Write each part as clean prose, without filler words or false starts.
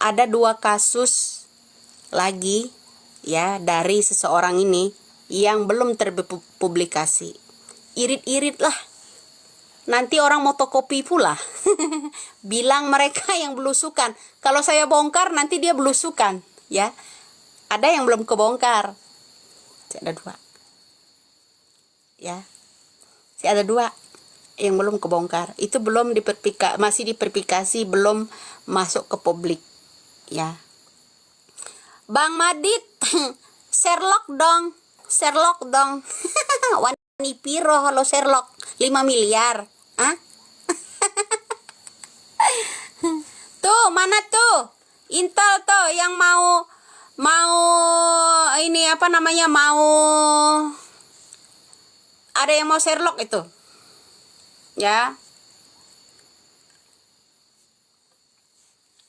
ada 2 kasus lagi ya dari seseorang ini yang belum terpublikasi. Irit-irit lah. Nanti orang motokopi pula. Bilang mereka yang belusukan. Kalau saya bongkar nanti dia belusukan, ya. Ada yang belum kebongkar. Ada 2. Ya. Ada 2 yang belum kebongkar. Itu belum masih diperpikasi, belum masuk ke publik, ya. Bang Madit, Sherlock dong. Sherlock dong. Wani piro lo Sherlock? 5 miliar. Hah? Tuh, mana tuh? Intel tuh yang mau ini apa namanya? Mau ada yang mau Sherlock itu. Ya.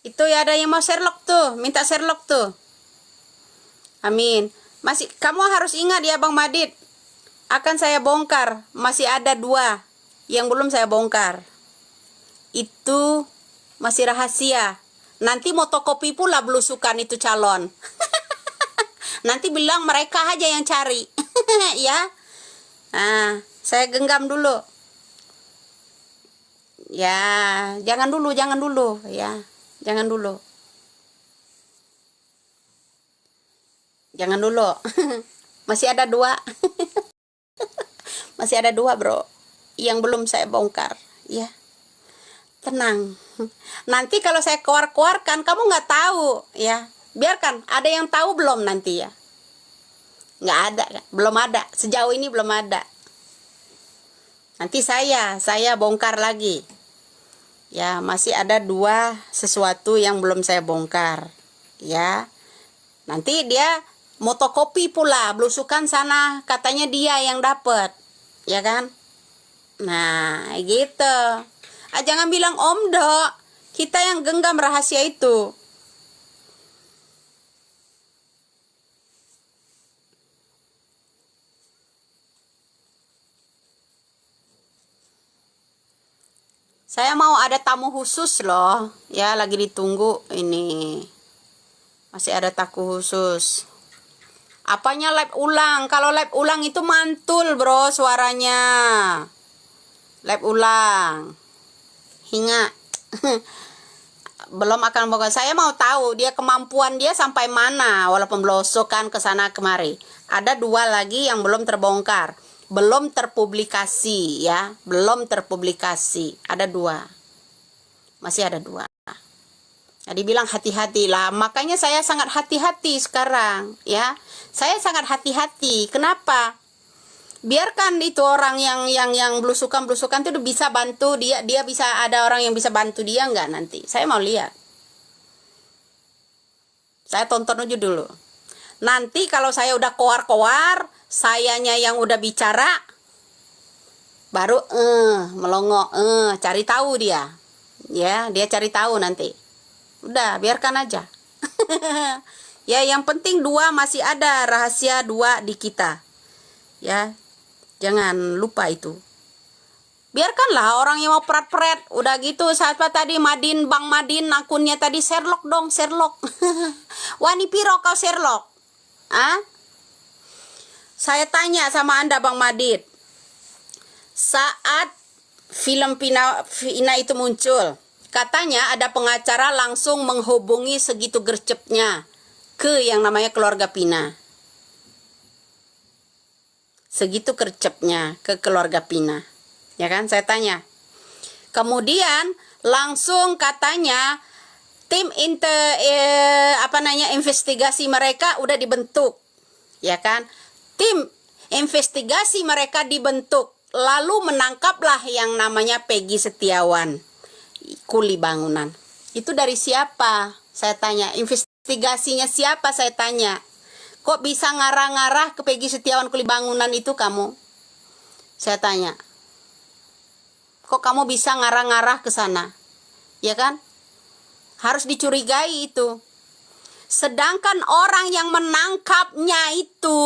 Itu ya ada yang mau Sherlock tuh, minta Sherlock tuh. Amin. Masih kamu harus ingat ya Bang Madit. Akan saya bongkar, masih ada 2 yang belum saya bongkar. Itu masih rahasia. Nanti motokopi pula belusukan itu calon. Nanti bilang mereka aja yang cari. Ya. Nah, saya genggam dulu. Ya, jangan dulu ya. Jangan dulu. Jangan dulu. Masih ada 2. Masih ada 2, bro, yang belum saya bongkar, ya. Tenang. Nanti kalau saya keluarkan, kamu nggak tahu, ya. Biarkan, ada yang tahu belum nanti, ya. Nggak ada, belum ada. Sejauh ini belum ada. Nanti saya bongkar lagi. Ya, masih ada 2 sesuatu yang belum saya bongkar, ya. Nanti dia motokopi pula, belusukan sana, katanya dia yang dapat. Ya kan? Nah, gitu. Jangan bilang Om Dok, kita yang genggam rahasia itu. Saya mau ada tamu khusus loh. Ya, lagi ditunggu ini. Masih ada tamu khusus. Apanya live ulang? Kalau live ulang itu mantul, bro, suaranya. Live ulang. Hingga belum akan bongkar. Saya mau tahu dia kemampuan dia sampai mana walaupun belusukan ke sana kemari. Ada 2 lagi yang belum terbongkar, belum terpublikasi, ya. Belum terpublikasi. Ada 2. Masih ada 2. Jadi bilang hati-hati lah. Makanya saya sangat hati-hati sekarang, ya. Saya sangat hati-hati. Kenapa? Biarkan itu orang yang belusukan itu bisa bantu dia bisa ada orang yang bisa bantu dia nggak nanti. Saya mau lihat. Saya tonton aja dulu. Nanti kalau saya udah koar-koar, sayanya yang udah bicara baru melongo, cari tahu dia. Ya, dia cari tahu nanti. Udah, biarkan aja. Ya, yang penting 2 masih ada rahasia 2 di kita. Ya, jangan lupa itu. Biarkanlah orang yang mau peret-peret. Udah gitu, siapa tadi Madin, Bang Madin, akunnya tadi Sherlock dong, Sherlock. Wani piro kau Sherlock? Ah? Saya tanya sama Anda Bang Madin. Saat film Vina itu muncul, katanya ada pengacara langsung menghubungi segitu gercepnya ke yang namanya keluarga Pina. Segitu gercepnya ke keluarga Pina. Ya kan, saya tanya. Kemudian langsung katanya tim investigasi mereka udah dibentuk. Ya kan? Tim investigasi mereka dibentuk. Lalu menangkaplah yang namanya Peggy Setiawan. Kuli bangunan. Itu dari siapa? Saya tanya. Investigasinya siapa? Saya tanya. Kok bisa ngarah-ngarah ke Peggy Setiawan kuli bangunan itu kamu? Saya tanya. Kok kamu bisa ngarah-ngarah ke sana? Ya kan? Harus dicurigai itu. Sedangkan orang yang menangkapnya itu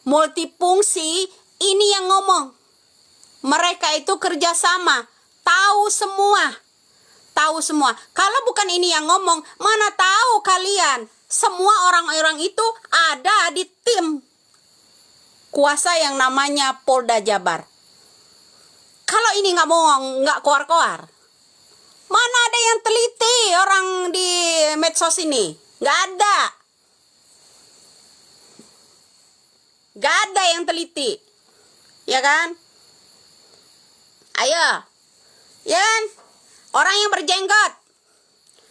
multifungsi, ini yang ngomong. Mereka itu kerjasama. Tahu semua. tahu semua. Kalau bukan ini yang ngomong, mana tahu kalian. Semua orang-orang itu ada di tim kuasa yang namanya Polda Jabar. Kalau ini nggak keluar-keluar, mana ada yang teliti orang di medsos ini? Nggak ada. Nggak ada yang teliti. Ya kan? Ayo. Ya kan? Orang yang berjenggot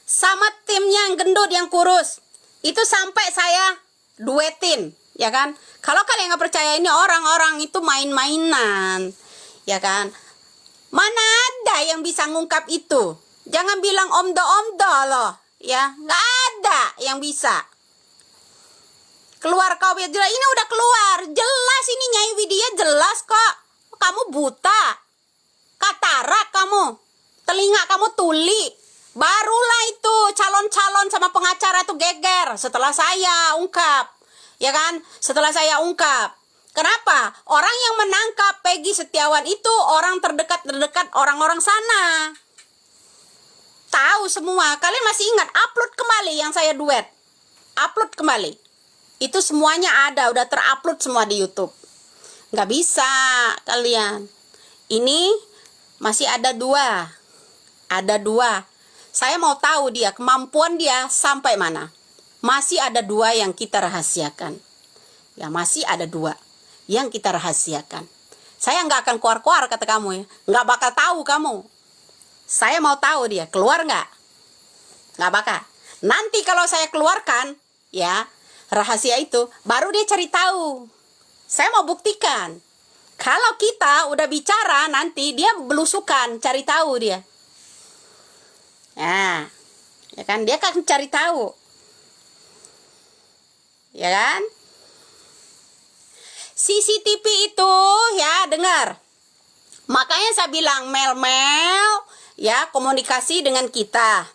sama timnya yang gendut, yang kurus. Itu sampai saya duetin. Ya kan? Kalau kalian nggak percaya ini orang-orang itu main-mainan. Ya kan? Mana ada yang bisa ngungkap itu? Jangan bilang omdo-omdo loh. Ya, nggak ada yang bisa. Keluar kau biar jelas. Ini udah keluar. Jelas ini Nyai Widya jelas kok. Kamu buta. Katarak kamu. Telinga kamu tuli. Barulah itu calon-calon sama pengacara tuh geger setelah saya ungkap. Ya kan? Setelah saya ungkap. Kenapa? Orang yang menangkap Peggy Setiawan itu orang terdekat orang-orang sana. Tahu semua. Kalian masih ingat? Upload kembali yang saya duet. Upload kembali. Itu semuanya ada. Udah terupload semua di YouTube. Nggak bisa kalian. Ini masih ada dua. Ada dua. Saya mau tahu dia, kemampuan dia sampai mana. Masih ada dua yang kita rahasiakan. Ya, masih ada dua yang kita rahasiakan. Saya nggak akan keluar-keluar kata kamu ya. Nggak bakal tahu kamu. Saya mau tahu dia, keluar nggak? Nggak bakal. Nanti kalau saya keluarkan, ya, rahasia itu, baru dia cari tahu. Saya mau buktikan. Kalau kita udah bicara, nanti dia belusukan, cari tahu dia. Nah, ya kan, dia akan cari tahu. Ya kan? CCTV itu ya dengar. Makanya saya bilang Mel ya komunikasi dengan kita.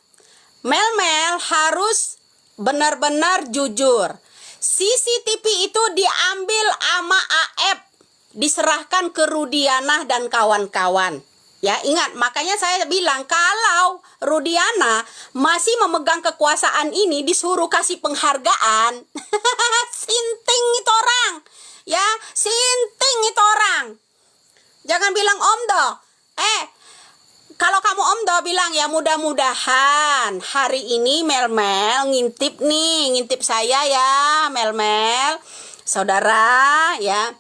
Mel harus benar-benar jujur. CCTV itu diambil sama AF, diserahkan ke Rudiana dan kawan-kawan. Ya, ingat, makanya saya bilang kalau Rudiana masih memegang kekuasaan ini disuruh kasih penghargaan. Sinting itu orang. Ya, sinting itu orang. Jangan bilang omdo. Kalau kamu omdo bilang ya mudah-mudahan hari ini Mel ngintip nih, ngintip saya ya, Mel, saudara ya.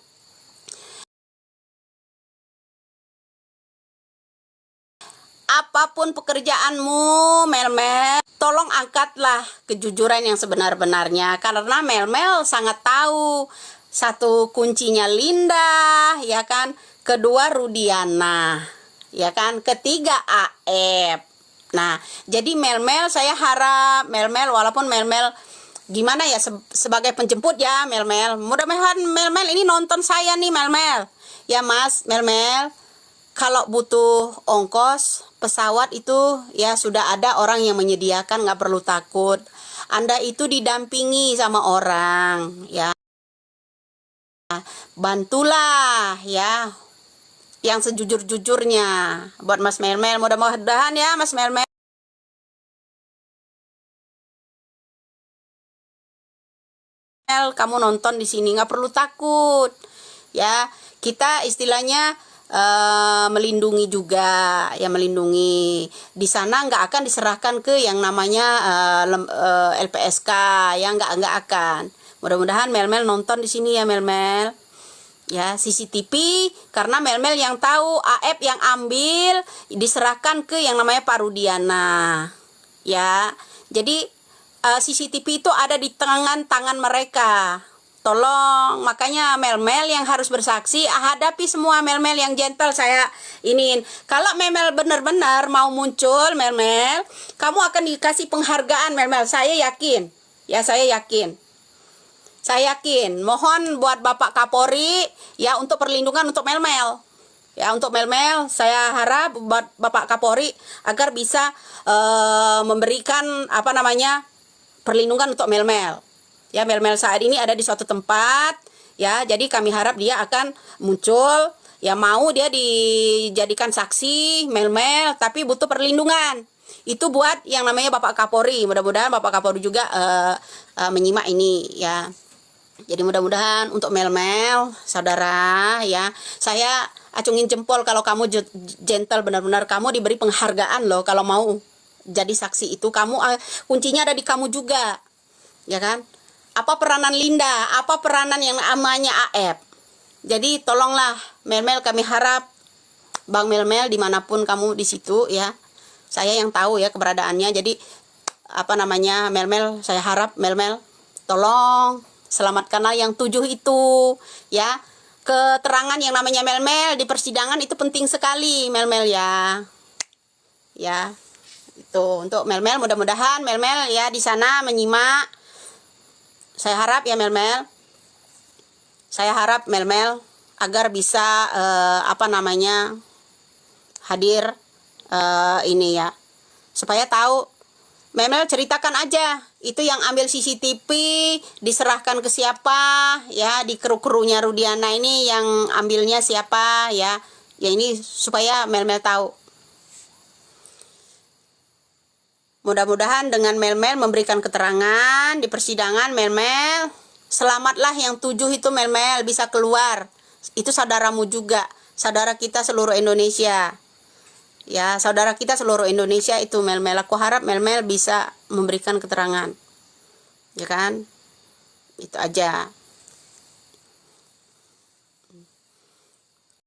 Apapun pekerjaanmu, Mel, tolong angkatlah kejujuran yang sebenar-benarnya. Karena Mel sangat tahu. Satu, kuncinya Linda, ya kan? Kedua, Rudiana, ya kan? Ketiga, AF. Nah, jadi Mel, saya harap Mel, walaupun Mel gimana ya, sebagai penjemput ya, Mel. Mudah-mudahan Mel ini nonton saya nih, Mel. Ya, Mas, Mel. Kalau butuh ongkos pesawat itu ya sudah ada orang yang menyediakan, nggak perlu takut. Anda itu didampingi sama orang ya. Bantulah ya yang sejujur-jujurnya buat Mas Mel. Mudah-mudahan ya Mas Mel. Kamu nonton di sini nggak perlu takut ya. Kita istilahnya melindungi juga ya, melindungi. Di sana nggak akan diserahkan ke yang namanya LPSK ya, nggak akan. Mudah-mudahan Mel nonton di sini ya, Mel ya, CCTV, karena Mel yang tahu, AF yang ambil diserahkan ke yang namanya Pak Rudiana ya. Jadi CCTV itu ada di tangan mereka. Tolong, makanya Mel yang harus bersaksi. Hadapi semua Mel yang gentle. Saya iniin. Kalau Mel benar-benar mau muncul, Mel, kamu akan dikasih penghargaan, Mel. Saya yakin. Ya, saya yakin. Saya yakin. Mohon buat Bapak Kapolri ya untuk perlindungan untuk Mel. Ya, untuk Mel, saya harap buat Bapak Kapolri agar bisa memberikan apa namanya perlindungan untuk Mel. Ya, Mel saat ini ada di suatu tempat ya, jadi kami harap dia akan muncul ya, mau dia dijadikan saksi Mel tapi butuh perlindungan Itu buat yang namanya Bapak Kapolri. Mudah-mudahan Bapak Kapolri juga menyimak ini ya. Jadi mudah-mudahan untuk Mel-Mel, saudara ya, saya acungin jempol kalau kamu gentle, benar-benar kamu diberi penghargaan loh kalau mau jadi saksi itu. Kamu kuncinya ada di kamu juga, ya kan? Apa peranan Linda, apa peranan yang namanya AF. Jadi tolonglah Mel-Mel, kami harap Bang Mel-Mel dimanapun kamu di situ ya. Saya yang tahu ya keberadaannya. Jadi apa namanya Mel-Mel, saya harap Mel-Mel tolong selamatkanlah yang 7 itu ya. Keterangan yang namanya Mel-Mel di persidangan itu penting sekali Mel-Mel ya. Ya. Itu untuk Mel-Mel, mudah-mudahan Mel-Mel ya di sana menyimak. Saya harap ya Mel-Mel. Saya harap Mel-Mel agar bisa apa namanya hadir ini ya. Supaya tahu Mel-Mel ceritakan aja itu yang ambil CCTV diserahkan ke siapa ya, di kru-krunya Rudiana ini yang ambilnya siapa ya. Ya ini supaya Mel-Mel tahu. Mudah-mudahan dengan Mel-Mel memberikan keterangan di persidangan, Mel-Mel selamatlah yang 7 itu Mel-Mel bisa keluar. Itu saudaramu juga, saudara kita seluruh Indonesia. Ya, saudara kita seluruh Indonesia itu Mel-Mel. Aku harap Mel-Mel bisa memberikan keterangan. Ya kan? Itu aja.